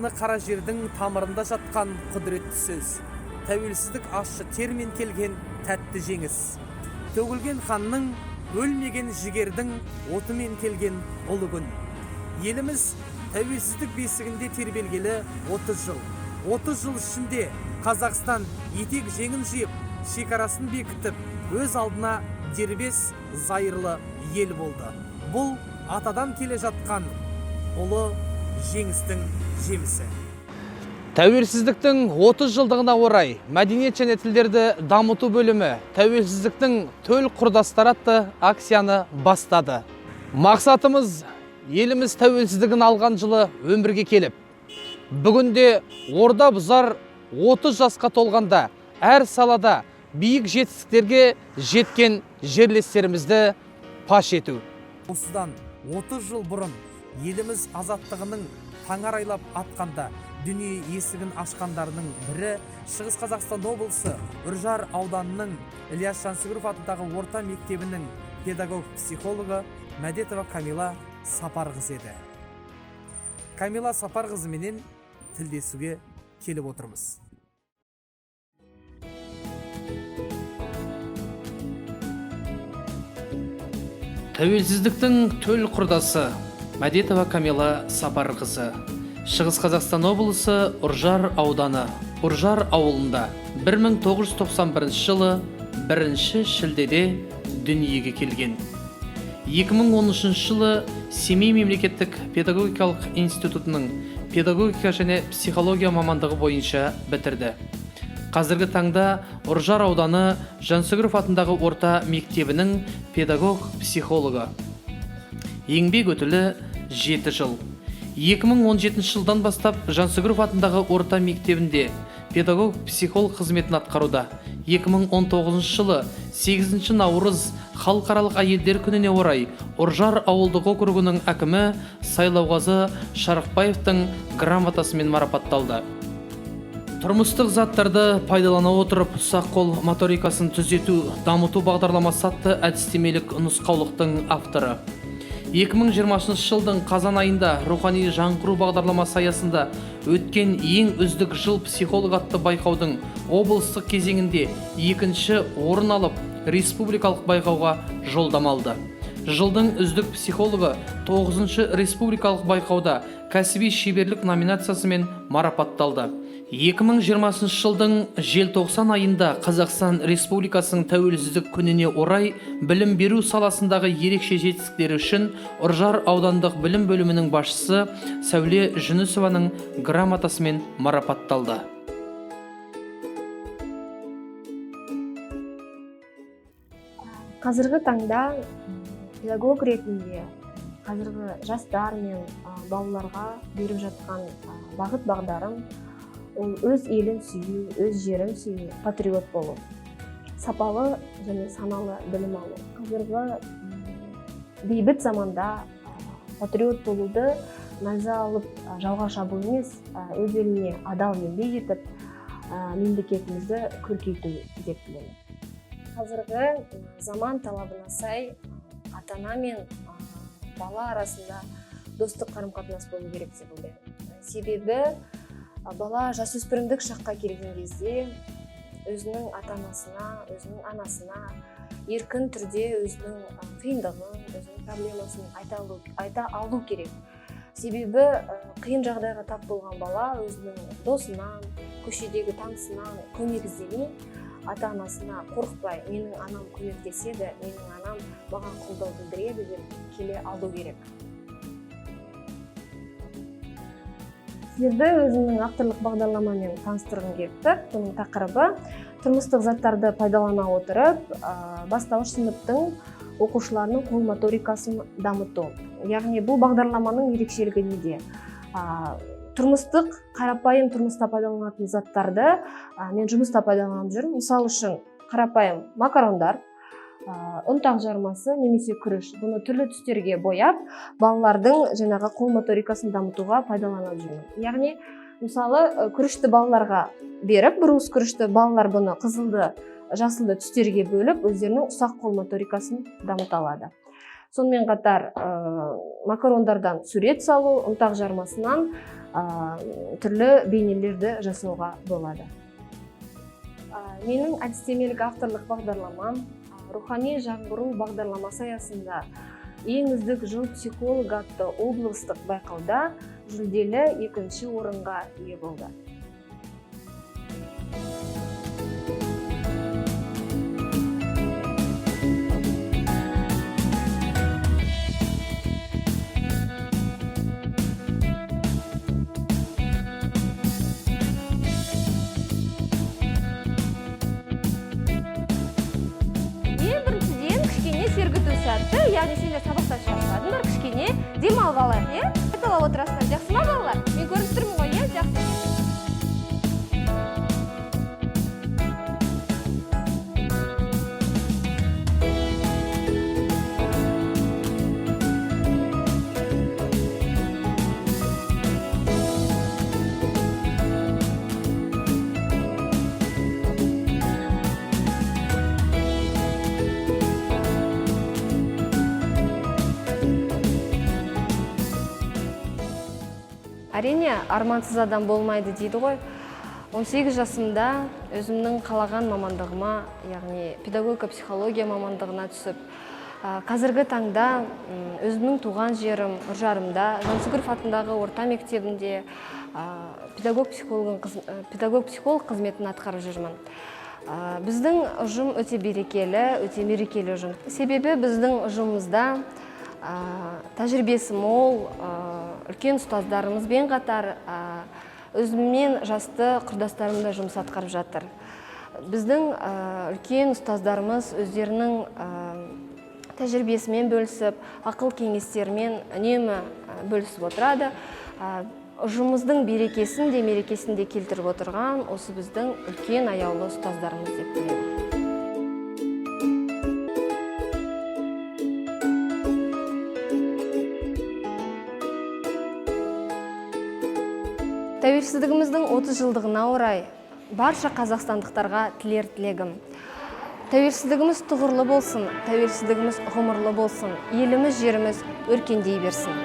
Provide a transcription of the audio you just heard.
қаны қара жердің тамырында жатқан құдіретті сөз. Тәуелсіздік ащы термен келген тәтті жеңіс. Төгілген қанның, өлмеген жігердің отымен келген ұлы күн. Еліміз тәуелсіздік бесігінде тербелгелі 30 жыл. 30 жыл ішінде Қазақстан етек жеңін жиып, шекарасын бекітіп, өз алдына дербес зайырлы ел болды. Бұл атадан келе жатқан ұлы жеңістің жемісі. Тәуелсіздіктің 30 жылдығына орай мәдениет және тілдерді дамыту бөлімі тәуелсіздіктің төл құрдастары атты акцияны бастады. Мақсатымыз еліміз тәуелсіздігін алған жылы өмірге келіп, бүгінде орда бұзар 30 жасқа толғанда әр салада биік жетістіктерге жеткен жерлестерімізді паш ету. Осыдан 30 жыл бұрын еліміз азаттығының таңарайлап атқанда дүние есігін ашқандарының бірі Шығыс Қазақстан облысы Үржар ауданының Ілияс Жансүгіров атындағы орта мектебінің педагог-психологы Мәдетова Камила Сапарқызы еді. Камила Сапарқызы менен тілдесуге келіп отырмыз. Тәуелсіздіктің төл құрдасы Мәдетова Камила Сапарқызы. Шығыс Қазақстан облысы Үржар ауданы, Үржар ауылында 1991 жылы 1 шілдеде дүниеге келген. 2013 жылы Семей мемлекеттік педагогикалық институтының педагогика және психология мамандығы бойынша бітірді. Қазіргі таңда Үржар ауданы Жансүгіров атындағы орта мектебінің педагог-психологы. Еңбек өтілі 7 жыл. 2017 жылдан бастап Жансүгіров атындағы орта мектебінде педагог-психолог қызметін атқаруда. 2019 жылы 8 наурыз халықаралық әйелдер күніне орай Үржар ауылдық округінің әкімі Сайлауғазы Шарықбаевтың грамотасымен марапатталды. Тұрмыстық заттарды пайдалана отырып ұсақ қол моторикасын түзету, дамыту бағдарламасы атты әдістемелік нұсқаулықтың авторы. 2020 жылдың қазан айында рухани жаңғыру бағдарламасы аясында өткен ең үздік жыл психолог атты байқаудың облыстық кезеңінде 2-ші орын алып, республикалық байқауға жолдама алды. Жылдың үздік психологы 9-ші республикалық байқауда кәсіби шеберлік номинациясымен марапатталды. 2020 жылдың желтоқсан айында Қазақстан Республикасының тәуелсіздік күніне орай білім беру саласындағы ерекше жетістіктері үшін Үржар аудандық білім бөлімінің басшысы Сәуле Жүнісованың грамотасымен марапатталды. Қазіргі таңда педагог ретінде қазіргі жастар мен балаларға беріп жатқан бағыт бағдарым ол өз елін сүю, өз жерін сүю, патриот болу, сапалы және саналы білім алу. Қазіргі бейбіт заманда патриот болуды наза алып жауға шабу емес, өз еліне адал еңбек етіп, мемлекетімізді көркейту деп білемін. Қазіргі заман талабына сай ата-ана мен бала арасында достық қарым-қатынас болу керек деп ойлаймын. Себебі бала жасөспірімдік шаққа келген кезде өзінің ата-анасына, өзінің анасына еркін түрде өзінің қиындығын, өзінің проблемасын айта алу керек. Себебі қиын жағдайға тап болған бала өзінің досынан, көшедегі танысынан көмек іздемей, ата-анасына қорықпай, менің анам көмектеседі, менің анам маған қолдау білдіреді деп келе алу керек. Сіздерді өзімнің авторлық бағдарламамен таныстырғым келіп тұр. Бұның тақырыбы тұрмыстық заттарды пайдалана отырып, бастауыш сыныптың оқушыларының қол моторикасын дамыту. Яғни бұл бағдарламаның ерекшелігі неде? Тұрмыстық, қарапайым тұрмыста пайдаланатын заттарды мен жұмыста пайдаланып жүрмін. Мысалы үшін қарапайым макарондар, ұнтақ жармасы немесе күріш. Бұны түрлі түстерге бояп, балалардың жаңағы қол моторикасын дамытуға пайдаланып жүрмін. Яғни, мысалы күрішті балаларға беріп, бір уыс күрішті балалар бұны қызылды, жасылды түстерге бөліп, өздерінің ұсақ қол моторикасын дамыта алады. Сонымен қатар макарондардан сурет салу, ұнтақ жармасынан түрлі бейнелерді жасауға болады. Менің әдістемелік авторлық бағдарламам рухани жаңғыру бағдарламасы аясында ең үздік жыл психолог атты облыстық байқауда жүлделі 2-ші орынға ие болды. Сергіту сәтті, яғни сендер сабақтан шығарсадыңдар, кішкене демалып алайық, е? Қайталап отырасыңдар, жақсы ма балалар? Мен көріп тұрмын ғой, е? Жақсы. Әрине, армансыз адам болмайды дейді ғой. 18 жасымда өзімнің қалаған мамандығыма, яғни педагогика психология мамандығына түсіп, қазіргі таңда өзімнің туған жерім Үржарымда, Жансүгіров атындағы орта мектебінде педагог психолог қызметін атқарып жүрмін. Біздің ұжым өте мерекелі ұжым. Себебі біздің ұжымымызда тәжірибесі мол, үлкен ұстаздарымызбен қатар өзіммен жасты құрдастарымда жұмыс атқарып жатыр. Біздің үлкен ұстаздарымыз өздерінің тәжірибесімен бөлісіп, ақыл кеңестерімен үнемі бөлісіп отырады. Ұжымымыздың берекесін де мерекесін де келтіріп отырған осы біздің үлкен аяулы ұстаздарымыз деп білемін. Тәуелсіздігіміздің 30 жылдығына орай барша қазақстандықтарға тілер тілегім. Тәуелсіздігіміз тұғырлы болсын, тәуелсіздігіміз ғұмырлы болсын, еліміз, жеріміз өркендей берсін.